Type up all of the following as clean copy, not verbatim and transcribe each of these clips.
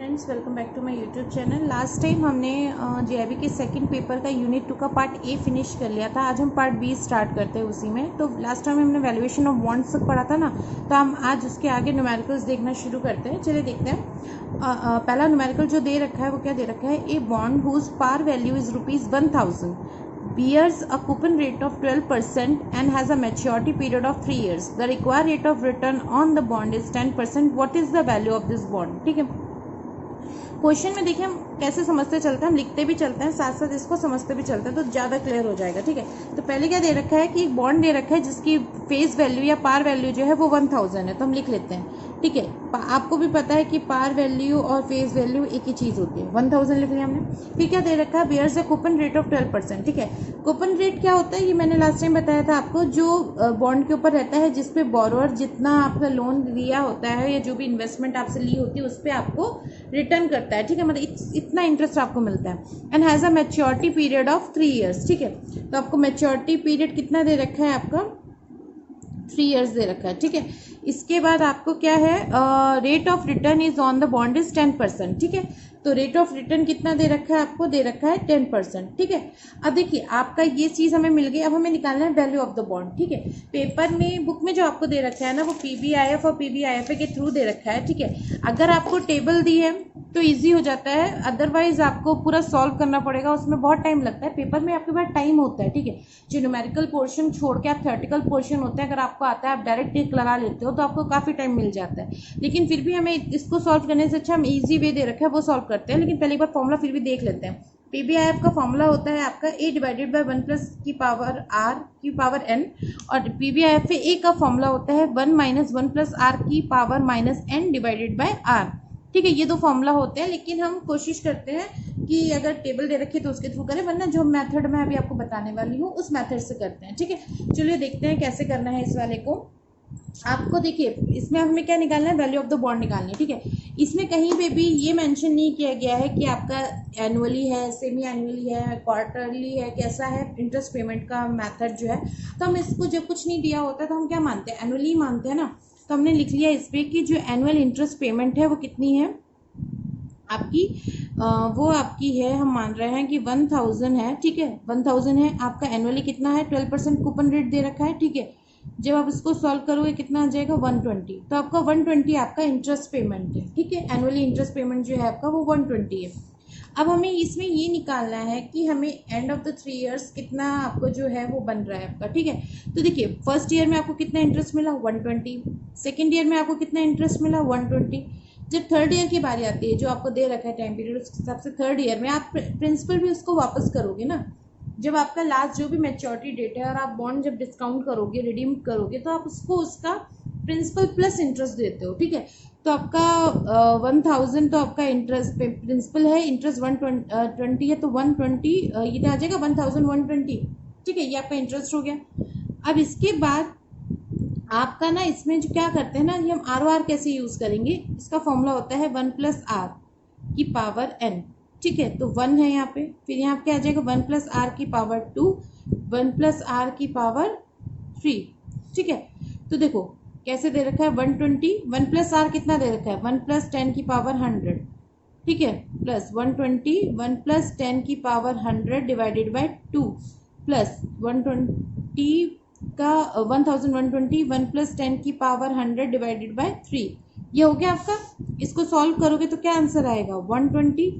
Friends, welcome back to my YouTube channel. Last time हमने JIB के second paper का unit 2 का part A finish कर लिया था। आज हम पार्ट बी स्टार्ट करते हैं उसी में। तो लास्ट टाइम हमने वैल्यूएशन ऑफ बॉन्ड्स तक पढ़ा था ना, तो हम आज उसके आगे न्यूमेरिकल्स देखना शुरू करते हैं। चलिए देखते हैं। पहला न्यूमेरिकल जो दे रखा है वो क्या दे रखा है, a bond whose par value is ₹1000 bears a coupon rate of 12% and has a maturity period of 3 years. The required rate of return on the bond is 10%. What is the value of this bond? ठीक है, question में देखिए हम कैसे समझते चलते हैं, हम लिखते भी चलते हैं साथ साथ इसको समझते भी चलते हैं, तो ज़्यादा क्लियर हो जाएगा। ठीक है, तो पहले क्या दे रखा है कि एक बॉन्ड दे रखा है जिसकी फेस वैल्यू या पार वैल्यू जो है वो 1000 है, तो हम लिख लेते हैं। ठीक है, आपको भी पता है कि पार वैल्यू और फेस वैल्यू एक ही चीज़ होती है। 1000 लिख लिया हमने। फिर क्या दे रखा है, bears a coupon rate of 12%। ठीक है, कूपन रेट क्या होता है ये मैंने लास्ट टाइम बताया था आपको, जो बॉन्ड के ऊपर रहता है जिसपे बोरोअर जितना आपका लोन लिया होता है या जो भी इन्वेस्टमेंट आपसे ली होती है उस पर आपको रिटर्न करता है। ठीक है, मतलब इतना इंटरेस्ट आपको मिलता है। And has a maturity period of 3 years. ठीक है, तो आपको मैच्योरिटी पीरियड कितना दे रखा है, आपका 3 ईयर्स दे रखा है। ठीक है, इसके बाद आपको क्या है, rate of return is on the bond is 10%। ठीक है, तो रेट ऑफ रिटर्न कितना दे रखा है, आपको दे रखा है 10%। ठीक है, अब देखिए आपका ये चीज़ हमें मिल गई। अब हमें निकालना है वैल्यू ऑफ द बॉन्ड। ठीक है, पेपर में बुक में जो आपको दे रखा है ना वो पीबीआईएफ और पीबीआईएफए के थ्रू दे रखा है। ठीक है, अगर आपको टेबल दी है तो इजी हो जाता है, अदरवाइज आपको पूरा सॉल्व करना पड़ेगा, उसमें बहुत टाइम लगता है। पेपर में आपके पास टाइम होता है। ठीक है, जो न्यूमेरिकल पोर्शन छोड़ के आप थ्योरेटिकल पोर्शन होते हैं, अगर आपको आता है आप डायरेक्ट टिक लगा लेते हो तो आपको काफ़ी टाइम मिल जाता है। लेकिन फिर भी हमें इसको सॉल्व करने से अच्छा हम ईजी वे दे रखा है वो सॉल्व करते हैं। लेकिन पहले एक बार फॉर्मूला फिर भी देख लेते हैं। पीबीआईएफ का फॉर्मूला होता है आपका a डिवाइडेड बाय 1 प्लस की पावर r की पावर n, और पीबीआईएफ ए का फॉर्मूला होता है 1 माइनस 1 प्लस r की power minus n divided by r। ठीक है, ये दो फॉर्मूला होते हैं, लेकिन हम कोशिश करते हैं कि अगर टेबल दे रखी है तो उसके थ्रू करें, वरना जो मेथड मैं अभी आपको बताने वाली हूँ उस मेथड से करते हैं। ठीक है, चलिए देखते हैं कैसे करना है इस वाले को। आपको देखिए इसमें हमें क्या निकालना है, वैल्यू ऑफ द बॉन्ड निकालनी है। ठीक है, इसमें कहीं पे भी ये मेंशन नहीं किया गया है कि आपका एनुअली है, सेमी एनुअली है, क्वार्टरली है, कैसा है इंटरेस्ट पेमेंट का मेथड जो है। तो हम इसको जब कुछ नहीं दिया होता तो हम क्या मानते हैं, एनुअली मानते हैं ना। तो हमने लिख लिया इस पर कि जो एनुअल इंटरेस्ट पेमेंट है वो कितनी है आपकी, वो आपकी है, हम मान रहे हैं कि 1000 है। ठीक है, 1000 है आपका। एनुअली कितना है, 12% कूपन रेट दे रखा है। ठीक है, जब आप इसको सॉल्व करोगे कितना आ जाएगा, 120। तो आपका 120 आपका इंटरेस्ट पेमेंट है। ठीक है, एनुअली इंटरेस्ट पेमेंट जो है आपका वो 120 है। अब हमें इसमें ये निकालना है कि हमें एंड ऑफ द 3 ईयर्स कितना आपको जो है वो बन रहा है आपका। ठीक है, तो देखिए फर्स्ट ईयर में आपको कितना इंटरेस्ट मिला, 120। सेकेंड ईयर में आपको कितना इंटरेस्ट मिला, 120। जब थर्ड ईयर की बारी आती है जो आपको दे रखा है टाइम पीरियड, उस हिसाब से थर्ड ईयर में आप प्रिंसिपल भी उसको वापस करोगे ना। जब आपका लास्ट जो भी मैच्योरिटी डेट है और आप बॉन्ड जब डिस्काउंट करोगे, रिडीम करोगे, तो आप उसको उसका प्रिंसिपल प्लस इंटरेस्ट देते हो। ठीक है, तो आपका 1000 तो आपका इंटरेस्ट प्रिंसिपल है, इंटरेस्ट 120 है, तो 120 ये आ जाएगा 1120। ठीक है, ये आपका इंटरेस्ट हो गया। अब इसके बाद आपका ना इसमें जो क्या करते हैं ना, ये हम आर ओ आर कैसे यूज़ करेंगे, इसका फॉर्मूला होता है 1 प्लस आर की पावर n। ठीक है, तो 1 है यहाँ पे, फिर यहाँ पे क्या आ जाएगा 1 प्लस आर की पावर 2, 1 प्लस आर की पावर 3। ठीक है, तो देखो कैसे दे रखा है, 120, 1 प्लस आर कितना दे रखा है, 1 प्लस 10 की पावर 100। ठीक है, प्लस 120, 1 प्लस 10 की पावर 100 डिवाइडेड बाय 2, प्लस 120 का 1120, 1 प्लस 10 की पावर 100 डिवाइडेड बाय 3। ये हो गया आपका। इसको सॉल्व करोगे तो क्या आंसर आएगा, 120।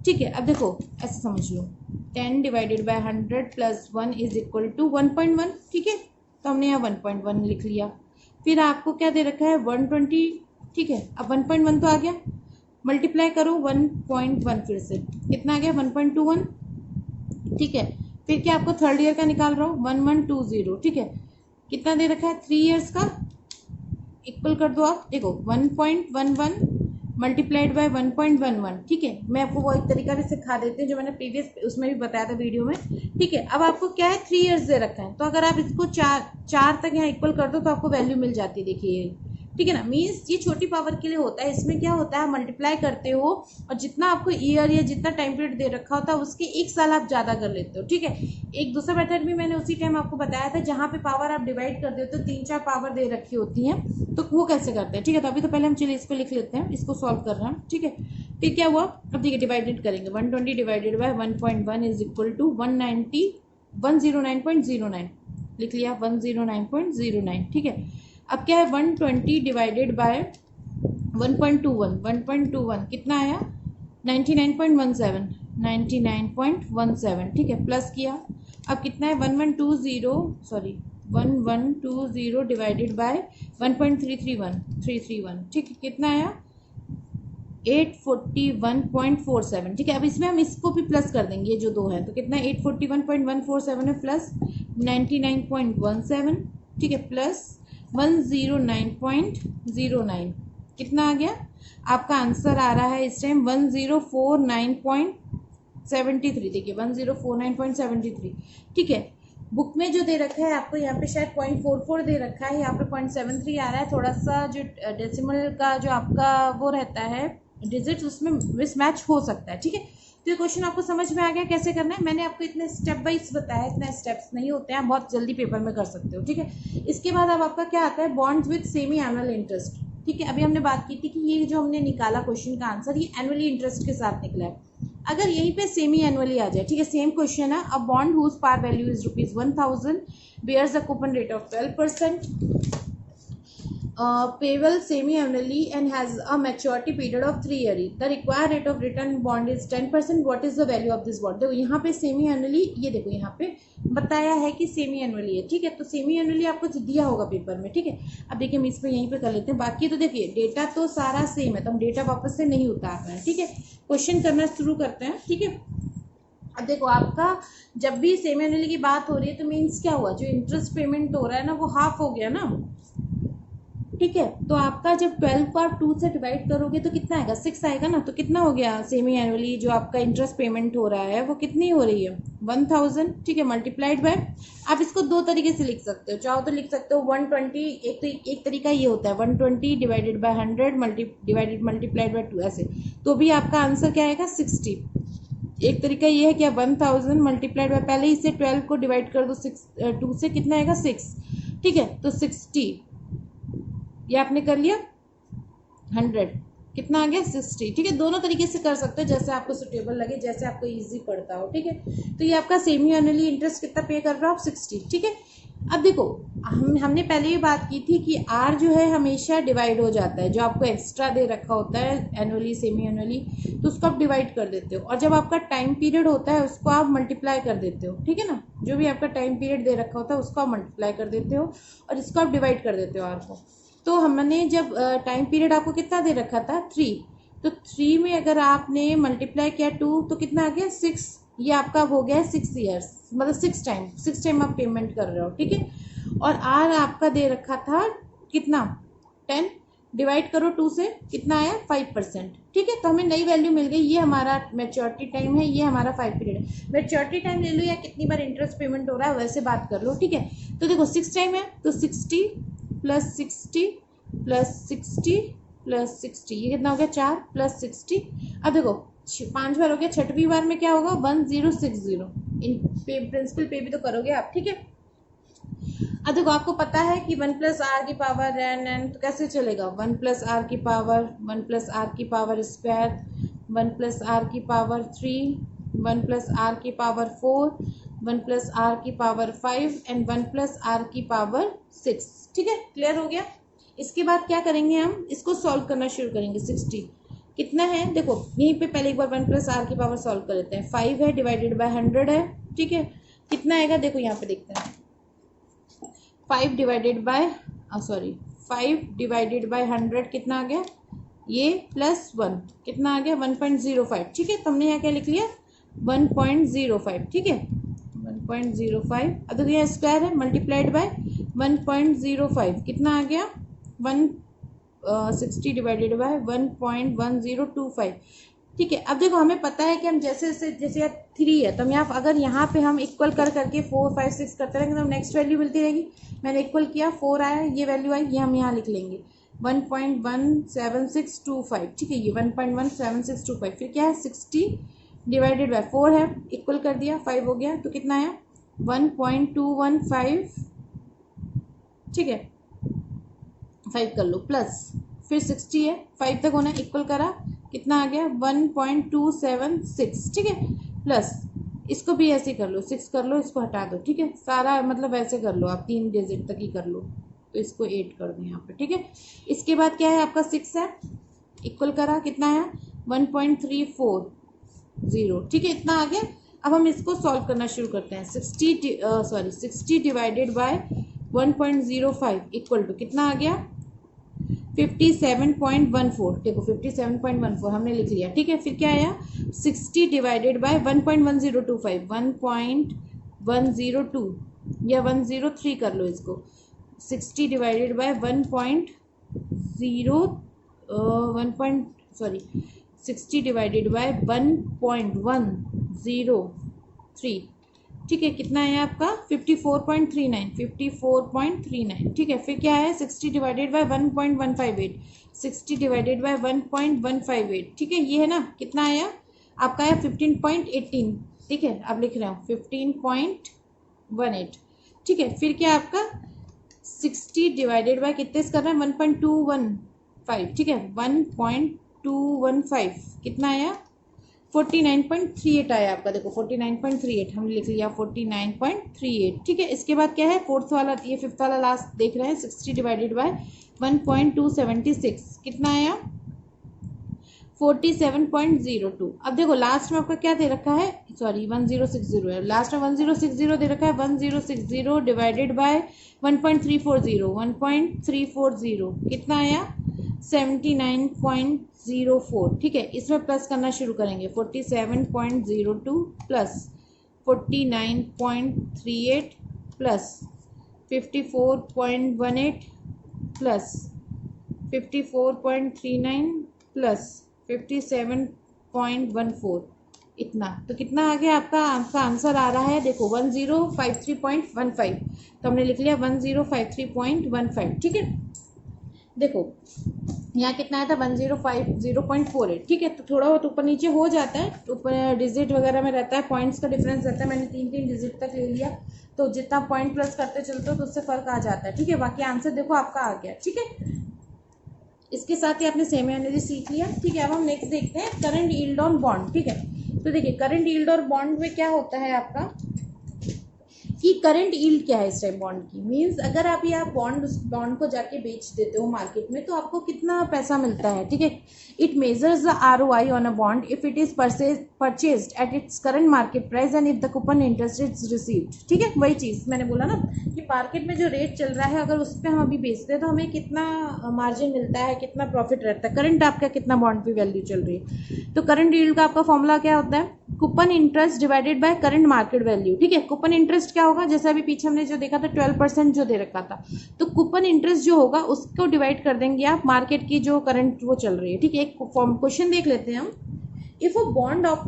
ठीक है, अब देखो ऐसे समझ लो, 10 divided by 100 plus 1 is equal to 1.1। ठीक है, तो हमने यहाँ 1.1 लिख लिया। फिर आपको क्या दे रखा है, 120। ठीक है, अब 1.1 तो आ गया, मल्टीप्लाई करो 1.1, फिर से कितना आ गया, 1.21। ठीक है, फिर क्या आपको थर्ड ईयर का निकाल रहा हूँ, 1120। ठीक है, कितना दे रखा है, 3 ईयर्स का, इक्वल कर दो आप। देखो 1.11 मल्टीप्लाइड बाय 1.11। ठीक है, मैं आपको वो एक तरीका भी सिखा देती हूँ जो मैंने प्रीवियस उसमें भी बताया था वीडियो में। ठीक है, अब आपको क्या है, 3 ईयर्स दे रखा है, तो अगर आप इसको चार तक यहाँ इक्वल कर दो तो आपको वैल्यू मिल जाती है। देखिए ठीक है ना। मीन्स ये छोटी पावर के लिए होता है, इसमें क्या होता है मल्टीप्लाई करते हो और जितना आपको ईयर या जितना टाइम पीरियड दे रखा होता है उसके 1 साल आप ज़्यादा कर लेते हो, ठीक है। एक दूसरा मेथड भी मैंने उसी टाइम आपको बताया था, जहाँ पे पावर आप डिवाइड कर देते हो 3-4 पावर दे रखी होती हैं, तो वो कैसे करते हैं, ठीक है। तो अभी तो पहले हम चलिए इसको लिख लेते हैं, इसको सॉल्व कर रहे हैं, ठीक है। फिर क्या हुआ, अब ठीक है डिवाइडेड करेंगे, 120 divided by 1.1 is equal to 109.09 लिख लिया, 109.09, ठीक है। अब क्या है 120 डिवाइडेड बाय 1.21 कितना आया 99.17, ठीक है, प्लस किया। अब कितना है 1120 डिवाइडेड बाय 1.331, ठीक है, कितना आया 841.47, ठीक है। अब इसमें हम इसको भी प्लस कर देंगे, ये जो दो है, तो कितना 841.147 है प्लस 99.17, ठीक है, प्लस 109.09, कितना आ गया आपका आंसर आ रहा है इस टाइम 1049.73, देखिए 1049.73, ठीक है। बुक में जो दे रखा है आपको यहाँ पे शायद 0.44 दे रखा है, यहाँ पे 0.73 आ रहा है, थोड़ा सा जो डेसिमल का जो आपका वो रहता है डिजिट्स उसमें मिसमैच हो सकता है, ठीक है। तो ये क्वेश्चन आपको समझ में आ गया कैसे करना है। मैंने आपको इतने स्टेप वाइज बताया, इतने स्टेप्स नहीं होते हैं, बहुत जल्दी पेपर में कर सकते हो, ठीक है। इसके बाद अब आपका क्या आता है bonds with semi annual interest, ठीक है। अभी हमने बात की थी कि ये जो हमने निकाला क्वेश्चन का आंसर ये एनुअली इंटरेस्ट के साथ निकला है। अगर यहीं पे सेमी एनुअली आ जाए, ठीक है, सेम क्वेश्चन है, a bond whose par value is ₹1000 bears a coupon rate of 12%, payable semi-annually and has a maturity period of 3 years. The required rate of return bond is 10%. What is the value of this bond? देखो यहाँ पे semi annually, ये देखो यहाँ पे बताया है कि सेमी एनुअली है, ठीक है। तो सेमी एनुअली आपको दिया होगा पेपर में, ठीक है। अब देखिए हम इस पर यहीं पे कर लेते हैं, बाकी तो देखिए डेटा तो सारा सेम है, तो हम डेटा वापस से नहीं उतार रहे हैं, ठीक है। क्वेश्चन करना शुरू करते हैं, ठीक है। अब देखो आपका जब भी सेमी एनुअली की बात हो रही है तो मीन्स क्या हुआ, जो इंटरेस्ट पेमेंट हो रहा है ना वो हाफ हो गया ना, ठीक है। तो आपका जब 12 को आप 2 से डिवाइड करोगे तो कितना आएगा 6 आएगा ना, तो कितना हो गया सेमी एनुअली जो आपका इंटरेस्ट पेमेंट हो रहा है वो कितनी हो रही है 1000, ठीक है, मल्टीप्लाइड बाय, आप इसको दो तरीके से लिख सकते हो, चाहो तो लिख सकते हो 120, एक तरीका ये होता है 120 डिवाइडेड बाय 100 मल्टीप्लाइड बाय 2, ऐसे तो भी आपका आंसर क्या आएगा 60। एक तरीका ये है कि आप 1000 मल्टीप्लाइड बाय, पहले इसे 12 को डिवाइड कर दो 2 से, कितना आएगा 6, ठीक है, तो 60 ये आपने कर लिया, 100 कितना आ गया 60, ठीक है। दोनों तरीके से कर सकते हो जैसे आपको सुटेबल लगे, जैसे आपको इजी पड़ता हो, ठीक है। तो ये आपका सेमी एनुअली इंटरेस्ट कितना पे कर रहे हो आप 60, ठीक है। अब देखो हमने पहले ही बात की थी कि आर जो है हमेशा डिवाइड हो जाता है, जो आपको एक्स्ट्रा दे रखा होता है एनुअली सेमी एनुअली, तो उसको आप डिवाइड कर देते हो, और जब आपका टाइम पीरियड होता है उसको आप मल्टीप्लाई कर देते हो, ठीक है ना। जो भी आपका टाइम पीरियड दे रखा होता है उसको आप मल्टीप्लाई कर देते हो और इसको आप डिवाइड कर देते हो आर को। तो हमने जब टाइम पीरियड आपको कितना दे रखा था 3, तो 3 में अगर आपने मल्टीप्लाई किया 2 तो कितना आ गया 6, ये आपका हो गया 6 ईयर्स, मतलब 6 टाइम आप पेमेंट कर रहे हो, ठीक है। और आर आपका दे रखा था कितना 10, डिवाइड करो 2 से, कितना आया 5%, ठीक है। तो हमें नई वैल्यू मिल गई, ये हमारा मैच्योरिटी टाइम है, ये हमारा 5 पीरियड है। मैच्योरिटी टाइम ले लो या कितनी बार इंटरेस्ट पेमेंट हो रहा है वैसे बात कर लो, ठीक है। तो देखो 6 टाइम है तो 60 प्लस 60 प्लस 60 प्लस 60, ये कितना हो गया 4 प्लस 60। अब देखो 5 बार हो गया, 6वीं बार में क्या होगा 1060, इन प्रिंसिपल पे भी तो करोगे आप, ठीक है। अब देखो आपको पता है कि 1 प्लस आर की पावर एन, तो कैसे चलेगा 1 प्लस आर की पावर, 1 प्लस आर की पावर स्क्वायर, 1 प्लस आर की पावर 3, 1 प्लस आर की पावर 4, 1 प्लस आर की पावर 5 एंड 1 प्लस आर की पावर 6, ठीक है, क्लियर हो गया। इसके बाद क्या करेंगे, हम इसको सॉल्व करना शुरू करेंगे। 60 कितना है, देखो यहीं पे पहले एक बार 1 प्लस आर की पावर सॉल्व कर लेते हैं। 5 है डिवाइडेड बाय 100 है, ठीक है, कितना आएगा देखो यहाँ पे देखते हैं 5 डिवाइडेड बाय 100 कितना आ गया, ये प्लस 1 कितना आ गया 1.05, ठीक है। तो हमने यहाँ क्या लिख लिया 1.05, ठीक है 1.05। अब देखो यहाँ स्क्वायर है मल्टीप्लाइड बाय 1.05 कितना आ गया 160 डिवाइडेड बाय 1.1025, ठीक है। अब देखो हमें पता है कि हम जैसे 3 है तो हम यहाँ अगर यहाँ पे हम इक्वल कर करके 4 5 6 करते रहेंगे तो नेक्स्ट वैल्यू मिलती रहेगी। मैंने इक्वल किया 4 आया, ये वैल्यू आई, ये हम यहाँ लिख लेंगे 1.17625, ठीक है, ये 1.17625, फिर क्या है 60 डिवाइडेड बाय 4 है, इक्वल कर दिया, 5 हो गया, तो कितना आया 1.215, ठीक है, 5 कर लो, प्लस फिर 60 है, 5 तक होना, इक्वल करा, कितना आ गया 1.276, ठीक है, प्लस इसको भी ऐसे कर लो, 6 कर लो, इसको हटा दो, ठीक है, सारा मतलब ऐसे कर लो आप, 3 डिजिट तक ही कर लो, तो इसको 8 कर दो यहाँ पे, ठीक है। इसके बाद क्या है आपका 6 है, इक्वल करा, कितना आया 1.340, ठीक है, इतना आ गया। अब हम इसको सॉल्व करना शुरू करते हैं। 60 डिवाइडेड बाय 1.05 इक्वल टू कितना आ गया 57.14, देखो 57.14 हमने लिख लिया, ठीक है। फिर क्या आया 60 डिवाइडेड बाय 1.1025, 1.102 या 103 कर लो इसको, 60 डिवाइडेड बाय 60 डिवाइडेड बाय 1.103, ठीक है, कितना है आपका 54.39, ठीक है। फिर क्या है 60 डिवाइडेड बाय 1.158, 60 डिवाइडेड बाय 1.158, ठीक है, ये है ना, कितना आया आपका है 15.18, ठीक है, अब लिख रहे हो 15.18, ठीक है। फिर क्या आपका 60 डिवाइडेड बाय कितने से कर रहे हैं 1.215, ठीक है, 1.215 कितना आया 49.38 आया आपका, देखो 49.38 हमने लिख लिया 49.38, ठीक है। इसके बाद क्या है फोर्थ वाला, ये फिफ्थ वाला लास्ट देख रहे हैं, 60 डिवाइडेड बाय 1.276 कितना आया 47.02। अब देखो लास्ट में आपका क्या दे रखा है, सॉरी 1060 है, लास्ट में 1060 दे रखा है, 1060 डिवाइडेड बाय 1.340 कितना आया 79.04, ठीक है। इसमें प्लस करना शुरू करेंगे, 47.02 प्लस 49.38 प्लस 54.18 प्लस 54.39 प्लस 57.14, इतना, तो कितना आ गया आपका आंसर आ रहा है, देखो 1053.15, तो हमने लिख लिया 1053.15, ठीक है। देखो यहाँ कितना आया था 1050.48, ठीक है, तो थोड़ा बहुत ऊपर नीचे हो जाता है, ऊपर डिजिट वगैरह में रहता है, पॉइंट्स का डिफरेंस रहता है, मैंने 3 डिजिट तक ले लिया, तो जितना पॉइंट प्लस करते चलते हो तो उससे फर्क आ जाता है, ठीक है। बाकी आंसर देखो आपका आ गया, ठीक है। इसके साथ ही आपने सेमी एनालिसिस सीख लिया, ठीक है। अब हम नेक्स्ट देखते हैं करंट यील्ड ऑन बॉन्ड, ठीक है। तो देखिए करंट यील्ड और बॉन्ड में क्या होता है आपका कि करंट यील्ड क्या है इस टाइम बॉन्ड की, मींस अगर आप ये बॉन्ड को जाके बेच देते हो मार्केट में तो आपको कितना पैसा मिलता है, ठीक है। It measures the ROI on a bond if it is purchased at its current market price and if the coupon interest is received, ठीक है। वही चीज मैंने बोला ना कि मार्केट में जो रेट चल रहा है अगर उस पर हम अभी बेचते हैं तो हमें कितना मार्जिन मिलता है, कितना प्रॉफिट रहता है, करंट आपका कितना बॉन्ड की वैल्यू चल रही है। तो करंट यील्ड का आपका फॉर्मूला क्या होता है, coupon interest divided by current market value, ठीक है। कूपन इंटरेस्ट क्या होगा, जैसे अभी पीछे हमने जो देखा था 12% जो दे रखा था, तो कूपन इंटरेस्ट जो होगा उसको डिवाइड कर देंगे आप मार्केट की जो करंट वो चल रही है, ठीक है। एक क्वेश्चन देख लेते हैं हम, if a bond of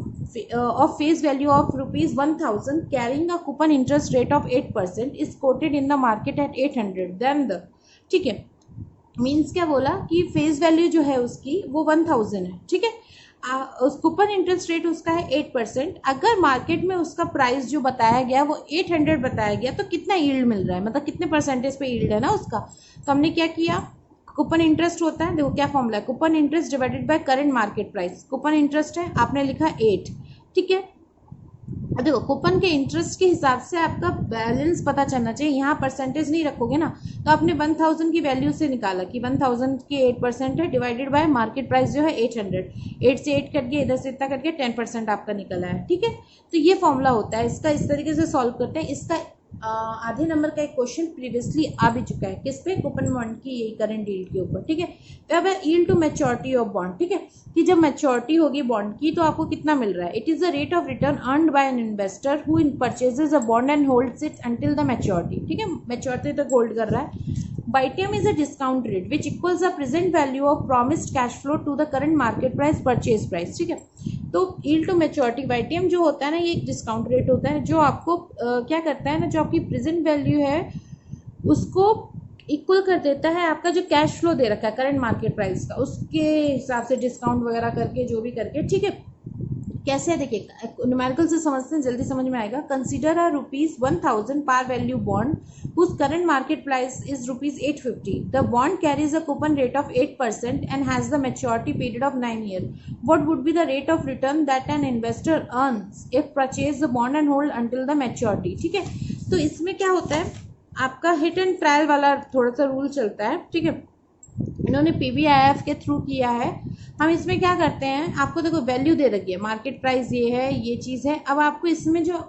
face value of ₹1000 carrying a coupon interest rate of 8% is quoted in the market at 800, then the, ठीक है, मीन्स क्या बोला कि फेस वैल्यू जो है उसकी वो 1000 है, ठीक है। उस कूपन इंटरेस्ट रेट उसका है 8%, अगर मार्केट में उसका प्राइस जो बताया गया वो 800 बताया गया तो कितना यील्ड मिल रहा है, मतलब कितने परसेंटेज पे यील्ड है ना उसका। तो हमने क्या किया, कूपन इंटरेस्ट होता है, देखो क्या फॉर्मूला है, coupon interest divided by current market price, coupon interest है आपने लिखा 8, ठीक है। अब देखो कूपन के इंटरेस्ट के हिसाब से आपका बैलेंस पता चलना चाहिए, यहाँ परसेंटेज नहीं रखोगे ना, तो आपने 1000 की वैल्यू से निकाला कि 1000 की 8% है डिवाइडेड बाय मार्केट प्राइस जो है 800, 8 से 8 कट गया, इधर से इतना कट गया, 10% आपका निकला है, ठीक है। तो ये फॉर्मूला होता है इसका, इस तरीके से सॉल्व करते हैं। इसका आधे नंबर का एक क्वेश्चन प्रीवियसली आ भी चुका है, किस पे, कूपन बॉन्ड की यही करंट यील्ड के ऊपर, ठीक है। तो अब yield to maturity of bond, ठीक है, कि जब मैच्योरिटी होगी बॉन्ड की तो आपको कितना मिल रहा है, it is the rate of return earned bye an investor who purchases a bond and holds it until the maturity, ठीक है, मैच्योरिटी तक होल्ड कर रहा है। BYTM is a discount rate which equals the present value of promised cash flow to the current market price purchase price, ठीक है। तो yield to maturity BYTM जो होता है ना, ये एक डिस्काउंट रेट होता है जो आपको क्या करता है ना, जो आपकी प्रेजेंट वैल्यू है उसको इक्वल कर देता है आपका जो कैश फ्लो दे रखा है करंट मार्केट प्राइस का, उसके हिसाब से डिस्काउंट वगैरह करके जो भी करके, ठीक है। कैसे है देखिए, न्यूमेरिकल से समझते हैं, जल्दी समझ में आएगा। Consider a ₹1000 par value bond whose current market price is ₹850. The bond carries a coupon rate of 8% and has the maturity period of 9 years. What would be the rate of return that an investor earns if purchase the bond and hold until the maturity? ठीक है, तो इसमें क्या होता है, आपका hit and trial वाला थोड़ा सा रूल चलता है, ठीक है। इन्होंने पीवीआईएफ के थ्रू किया है। हम इसमें क्या करते हैं, आपको देखो वैल्यू दे रखी है, मार्केट प्राइस ये है, ये चीज़ है। अब आपको इसमें जो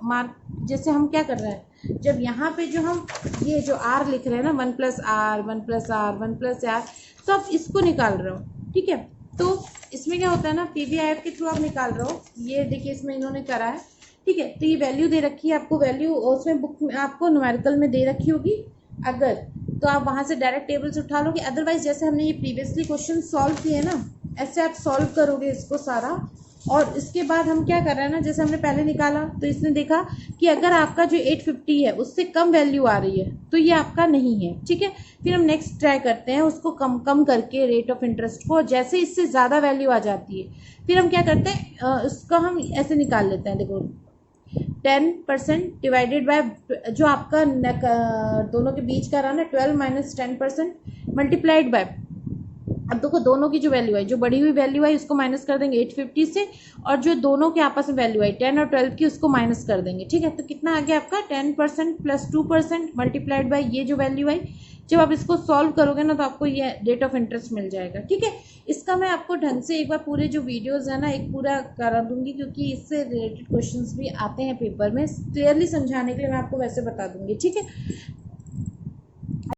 जैसे हम क्या कर रहे हैं, जब यहाँ पे जो हम ये जो आर लिख रहे हैं ना, 1+R 1+R 1+R, तो आप इसको निकाल रहे हो, ठीक है। तो इसमें क्या होता है ना, पीवीआईएफ के थ्रू आप निकाल रहे हो, ये देखिए इसमें इन्होंने करा है, ठीक है। तो ये वैल्यू दे रखी है आपको, वैल्यू उसमें बुक में आपको न्यूमेरिकल में दे रखी होगी, अगर तो आप वहाँ से डायरेक्ट टेबल से उठा लोगे। अदरवाइज जैसे हमने ये प्रीवियसली क्वेश्चन सॉल्व किए ना, ऐसे आप सॉल्व करोगे इसको सारा। और इसके बाद हम क्या कर रहे हैं ना, जैसे हमने पहले निकाला तो इसने देखा कि अगर आपका जो 850 है उससे कम वैल्यू आ रही है तो ये आपका नहीं है, ठीक है। फिर हम नेक्स्ट ट्राई करते हैं उसको कम कम करके रेट ऑफ इंटरेस्ट को, जैसे इससे ज़्यादा वैल्यू आ जाती है फिर हम क्या करते हैं, उसका हम ऐसे निकाल लेते हैं। देखो 10% डिवाइडेड बाय जो आपका दोनों के बीच का रहा ना, 12 - 10% मल्टीप्लाइड बाय, अब देखो दोनों की जो वैल्यू है, जो बढ़ी हुई वैल्यू है उसको माइनस कर देंगे 850 से, और जो दोनों के आपस में वैल्यू है 10 और 12 की, उसको माइनस कर देंगे, ठीक है। तो कितना आ गया आपका 10% + 2% मल्टीप्लाइड बाय ये जो वैल्यू आई। जब आप इसको सॉल्व करोगे ना तो आपको ये रेट ऑफ इंटरेस्ट मिल जाएगा, ठीक है। इसका मैं आपको ढंग से एक बार पूरे जो वीडियोस है ना एक पूरा करा दूंगी, क्योंकि इससे रिलेटेड क्वेश्चंस भी आते हैं पेपर में, क्लियरली समझाने के लिए मैं आपको वैसे बता दूंगी, ठीक है।